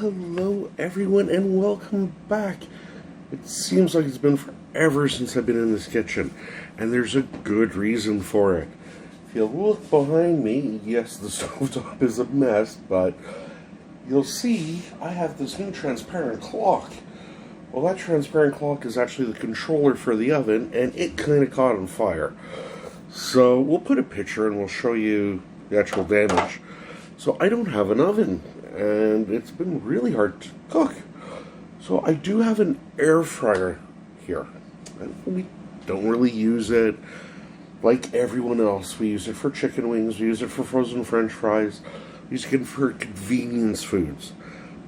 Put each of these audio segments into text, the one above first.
hello everyone and welcome back. It seems like it's been forever since I've been in this kitchen, and there's a good reason for it. If you look behind me, yes, the stovetop is a mess, but you'll see I have this new transparent clock. Well, that transparent clock is actually the controller for the oven, and it kind of caught on fire. So we'll put a picture and we'll show you the actual damage. So I don't have an oven, and it's been really hard to cook. So I do have an air fryer here. And we don't really use it like everyone else. We use it for chicken wings, we use it for frozen French fries, we use it for convenience foods.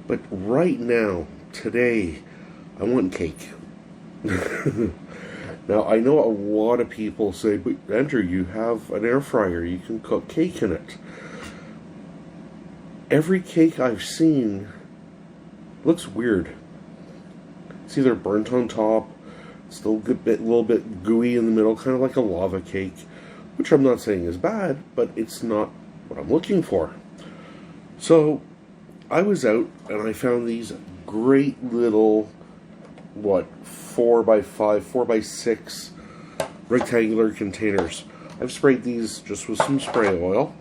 But right now, today, I want cake. Now, I know a lot of people say, but Andrew, you have an air fryer, you can cook cake in it. Every cake I've seen looks weird. It's either burnt on top, it's a little bit gooey in the middle, kind of like a lava cake, which I'm not saying is bad, but it's not what I'm looking for. So, I was out and I found these great little, 4x5, 4x6 rectangular containers. I've sprayed these just with some spray oil,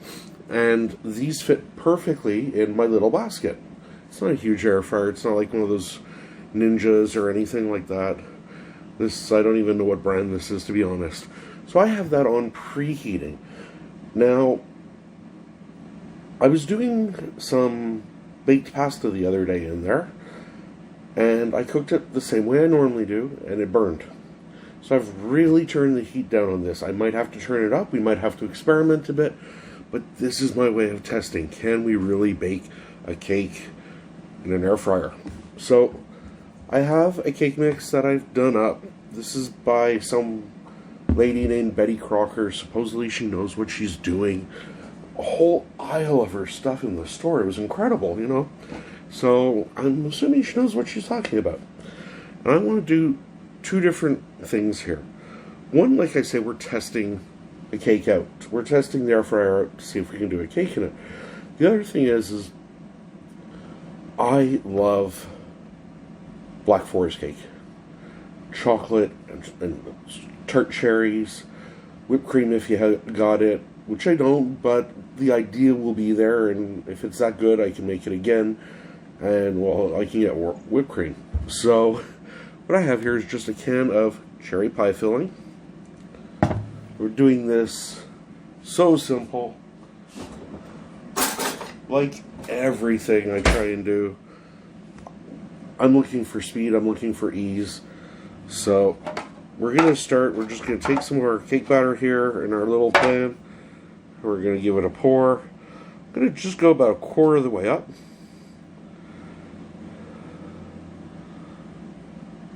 and these fit perfectly in my little basket. It's not a huge air fryer. It's not like one of those Ninjas or anything like that. I don't even know what brand this is, to be honest. So I have that on preheating. Now, I was doing some baked pasta the other day in there, and I cooked it the same way I normally do, and it burned. So I've really turned the heat down on this. I might have to turn it up. We might have to experiment a bit. But this is my way of testing. Can we really bake a cake in an air fryer? So, I have a cake mix that I've done up. This is by some lady named Betty Crocker. Supposedly she knows what she's doing. A whole aisle of her stuff in the store. It was incredible, you know. So, I'm assuming she knows what she's talking about. And I want to do two different things here. One, like I say, we're testing a cake out. We're testing the air fryer out to see if we can do a cake in it. The other thing is I love Black Forest cake. Chocolate and tart cherries, whipped cream if you got it, which I don't, but the idea will be there, and if it's that good, I can make it again, and well, I can get whipped cream. So, what I have here is just a can of cherry pie filling. We're doing this so simple. Like everything I try and do, I'm looking for speed, I'm looking for ease. So, we're going to start, we're just going to take some of our cake batter here in our little pan. We're going to give it a pour. I'm going to just go about a quarter of the way up.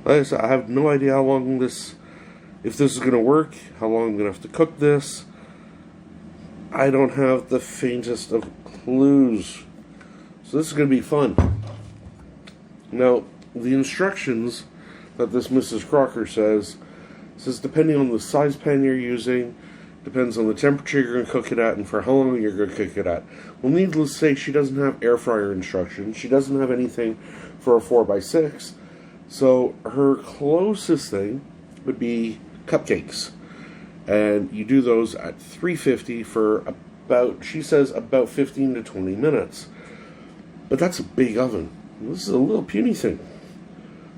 Like I said, I have no idea how long if this is going to work, how long I'm going to have to cook this. I don't have the faintest of clues. So this is going to be fun. Now, the instructions that this Mrs. Crocker says depending on the size pan you're using, depends on the temperature you're going to cook it at, and for how long you're going to cook it at. Well, needless to say, she doesn't have air fryer instructions. She doesn't have anything for a 4x6. So her closest thing would be cupcakes, and you do those at 350 for about, she says, about 15 to 20 minutes. But that's a big oven. This is a little puny thing.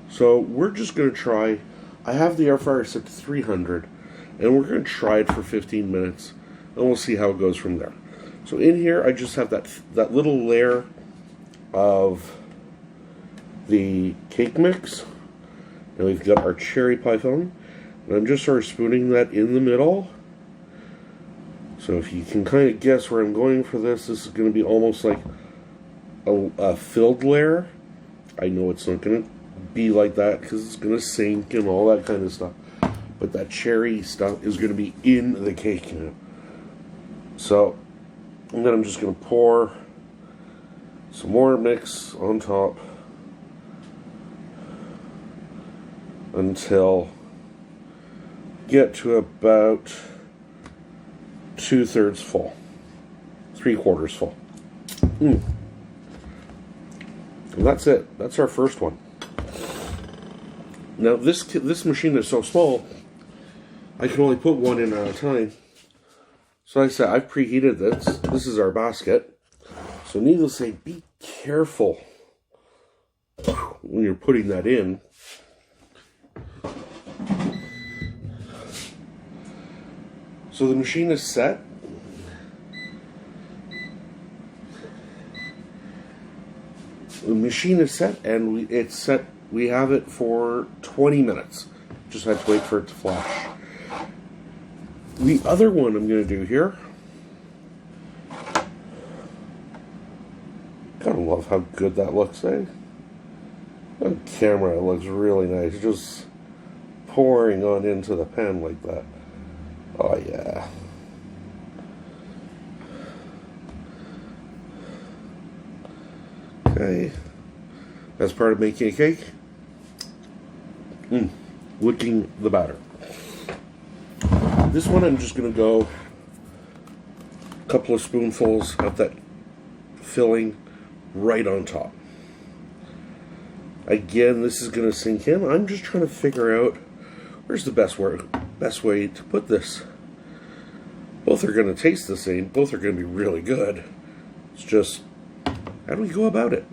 So we're just going to try. I have the air fryer set to 300, and we're going to try it for 15 minutes, and we'll see how it goes from there. So in here, I just have that little layer of the cake mix, and we've got our cherry pie filling. And I'm just sort of spooning that in the middle. So if you can kind of guess where I'm going for this is going to be almost like a filled layer. I know it's not going to be like that because it's going to sink and all that kind of stuff. But that cherry stuff is going to be in the cake now. So, and then I'm just going to pour some more mix on top until get to about 2/3 full, 3/4 full. And that's it. That's our first one. Now this machine is so small, I can only put one in at a time. So I said I've preheated this. This is our basket. So needless to say, be careful when you're putting that in. So the machine is set. The machine is set, and it's set. We have it for 20 minutes. Just had to wait for it to flash. The other one I'm going to do here. Gotta love how good that looks, eh? On camera, it looks really nice. Just pouring on into the pan like that. Oh, yeah. Okay. Best part of making a cake? Licking the batter. This one I'm just going to go a couple of spoonfuls of that filling right on top. Again, this is going to sink in. I'm just trying to figure out where's the best way to put this. Both are going to taste the same. Both are going to be really good. It's just, how do we go about it?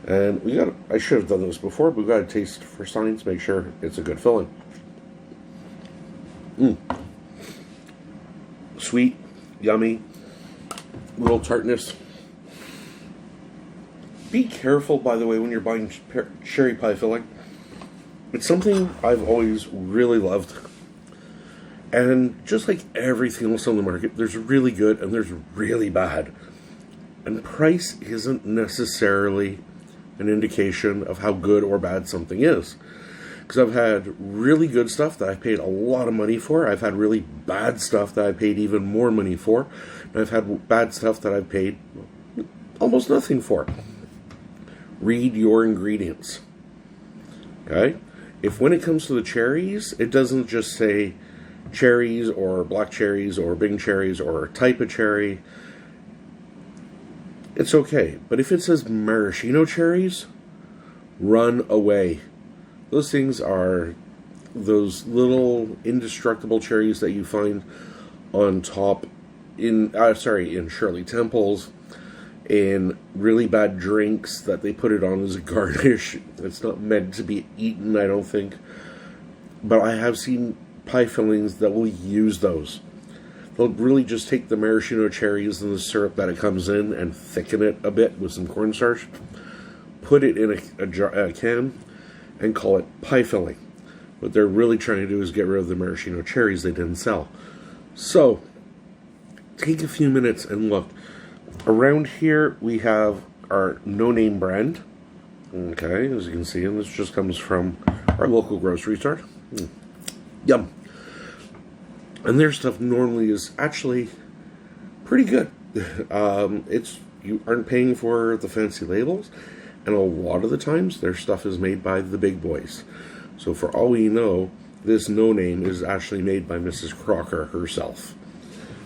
And I should have done this before, but we got to taste for science, make sure it's a good filling. Sweet, yummy, little tartness. Be careful, by the way, when you're buying cherry pie filling. It's something I've always really loved. And just like everything else on the market, there's really good and there's really bad. And price isn't necessarily an indication of how good or bad something is. Because I've had really good stuff that I paid a lot of money for. I've had really bad stuff that I paid even more money for. And I've had bad stuff that I've paid almost nothing for. Read your ingredients. Okay? If when it comes to the cherries, it doesn't just say cherries or black cherries or Bing cherries or type of cherry, it's okay. But if it says maraschino cherries, run away. Those things are those little indestructible cherries that you find on top in Shirley Temples, in really bad drinks that they put it on as a garnish. It's not meant to be eaten, I don't think. But I have seen pie fillings that will use those. They'll really just take the maraschino cherries and the syrup that it comes in and thicken it a bit with some cornstarch, put it in a can, and call it pie filling. What they're really trying to do is get rid of the maraschino cherries they didn't sell. So, take a few minutes and look. Around here, we have our no-name brand. Okay, as you can see, and this just comes from our local grocery store. Yum. And their stuff normally is actually pretty good. You aren't paying for the fancy labels, and a lot of the times their stuff is made by the big boys. So for all we know, this no name is actually made by Mrs. Crocker herself.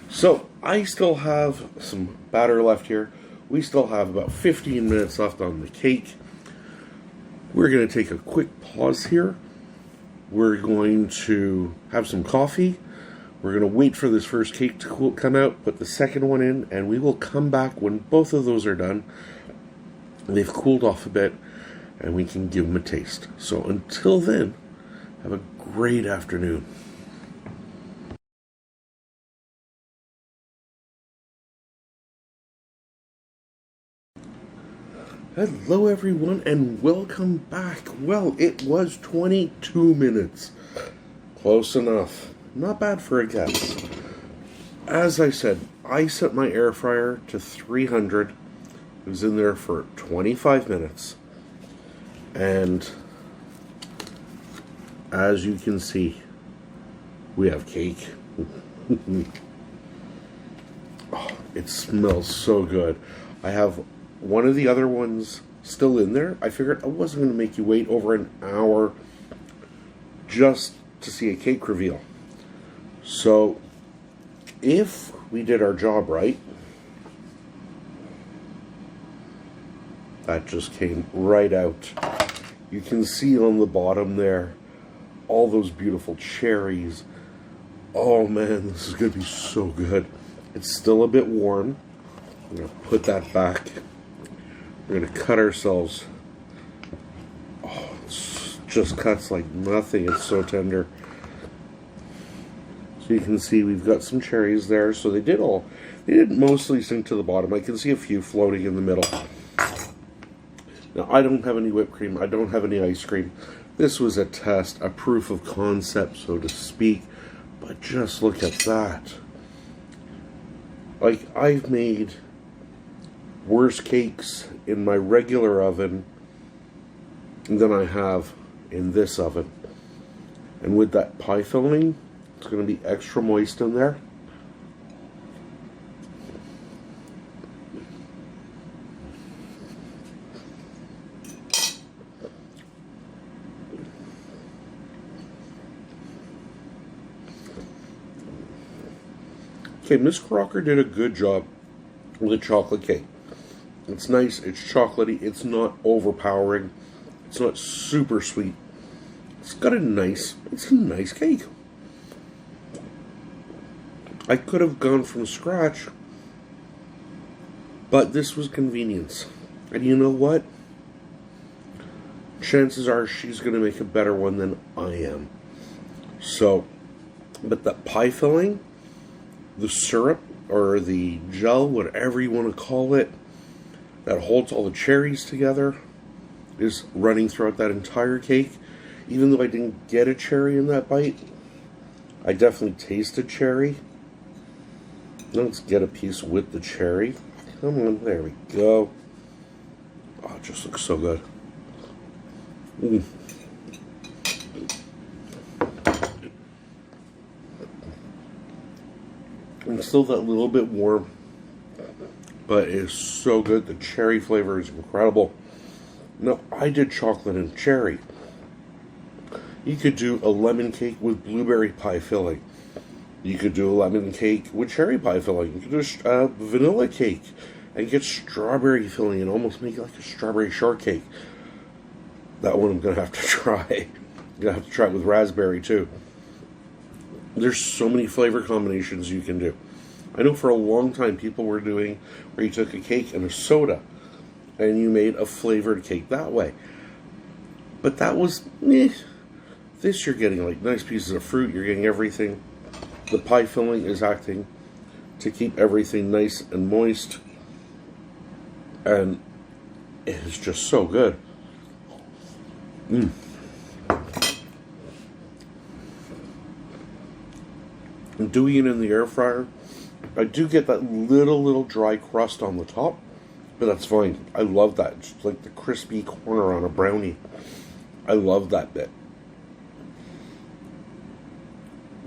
So I still have some batter left here. We still have about 15 minutes left on the cake. We're going to take a quick pause here. We're going to have some coffee. We're going to wait for this first cake to come out, put the second one in, and we will come back when both of those are done. They've cooled off a bit, and we can give them a taste. So until then, have a great afternoon. Hello everyone, and welcome back. Well, it was 22 minutes. Close enough. Not bad for a guess. As I said, I set my air fryer to 300. It was in there for 25 minutes. And as you can see, we have cake. Oh, it smells so good. I have one of the other ones still in there. I figured I wasn't going to make you wait over an hour just to see a cake reveal. So, if we did our job right, That just came right out. You can see on the bottom there all those beautiful cherries. Oh man, this is going to be so good. It's still a bit warm. I'm going to put that back. We're going to cut ourselves. Oh, it just cuts like nothing. It's so tender. So you can see we've got some cherries there. So they did mostly sink to the bottom. I can see a few floating in the middle. Now, I don't have any whipped cream. I don't have any ice cream. This was a test, a proof of concept, so to speak. But just look at that. Like, I've made worse cakes in my regular oven than I have in this oven. And with that pie filling, it's going to be extra moist in there. Okay, Miss Crocker did a good job with the chocolate cake. It's nice, it's chocolatey, it's not overpowering, it's not super sweet. It's a nice cake. I could have gone from scratch, but this was convenience. And you know what? Chances are she's going to make a better one than I am. So, but that pie filling, the syrup or the gel, whatever you want to call it, that holds all the cherries together, is running throughout that entire cake. Even though I didn't get a cherry in that bite, I definitely tasted cherry. Now let's get a piece with the cherry. Come on, there we go. Oh, it just looks so good. And still that little bit warm, but it is so good. The cherry flavor is incredible. Now, I did chocolate and cherry. You could do a lemon cake with blueberry pie filling. You could do a lemon cake with cherry pie filling. You could do a vanilla cake and get strawberry filling and almost make it like a strawberry shortcake. That one I'm going to have to try. I'm going to have to try it with raspberry too. There's so many flavor combinations you can do. I know for a long time people were doing where you took a cake and a soda and you made a flavored cake that way. But that was meh. This you're getting like nice pieces of fruit. You're getting everything. The pie filling is acting to keep everything nice and moist. And it is just so good. And doing it in the air fryer, I do get that little dry crust on the top, but that's fine. I love that. It's like the crispy corner on a brownie. I love that bit.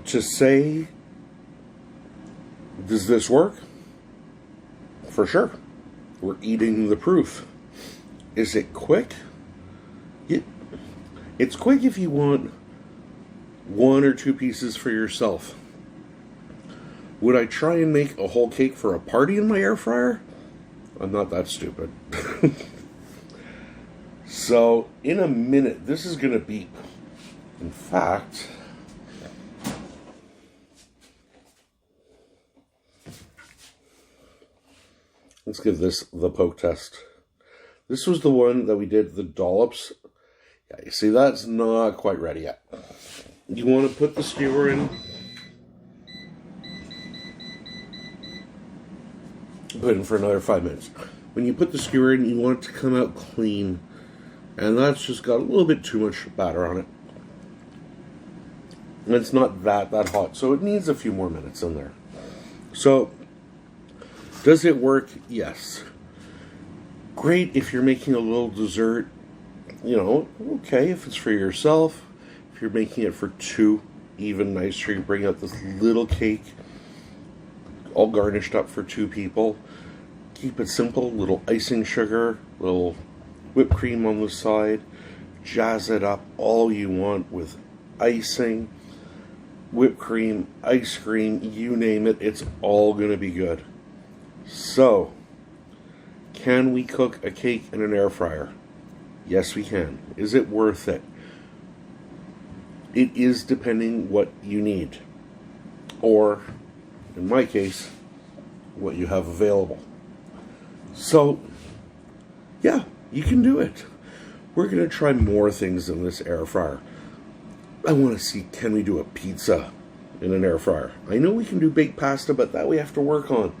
To say, does this work? For sure. We're eating the proof. Is it quick? It's quick if you want 1 or 2 pieces for yourself. Would I try and make a whole cake for a party in my air fryer? I'm not that stupid. So, in a minute, this is going to beep. In fact, let's give this the poke test. This was the one that we did, the dollops. Yeah, you see, that's not quite ready yet. You want to put the skewer in. Put it in for another 5 minutes. When you put the skewer in, you want it to come out clean. And that's just got a little bit too much batter on it. And it's not that hot, so it needs a few more minutes in there. So, does it work? Yes. Great if you're making a little dessert. You know, okay, if it's for yourself. If you're making it for 2, even nicer. You bring out this little cake, all garnished up for 2 people. Keep it simple. Little icing sugar, little whipped cream on the side. Jazz it up all you want with icing, whipped cream, ice cream, you name it. It's all going to be good. So, Can we cook a cake in an air fryer? Yes, we can. Is it worth it? It is, depending what you need. Or, in my case, what you have available. So, yeah, you can do it. We're going to try more things in this air fryer. I want to see, can we do a pizza in an air fryer? I know we can do baked pasta, but that we have to work on.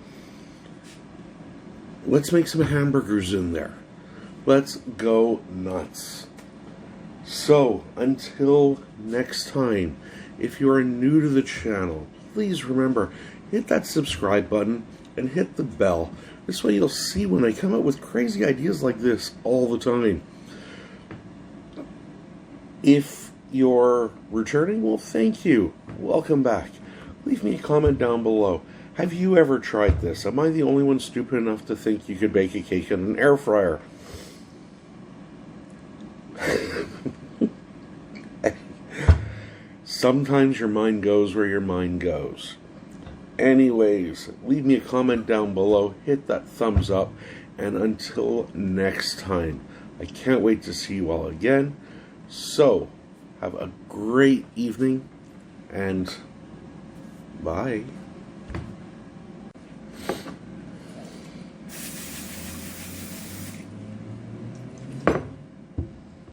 Let's make some hamburgers in there. Let's go nuts. So, until next time, if you are new to the channel, please remember, hit that subscribe button and hit the bell. This way you'll see when I come up with crazy ideas like this all the time. If you're returning, well, thank you. Welcome back. Leave me a comment down below. Have you ever tried this? Am I the only one stupid enough to think you could bake a cake in an air fryer? Sometimes your mind goes where your mind goes. Anyways, leave me a comment down below, hit that thumbs up, and until next time, I can't wait to see you all again. So, have a great evening, and bye.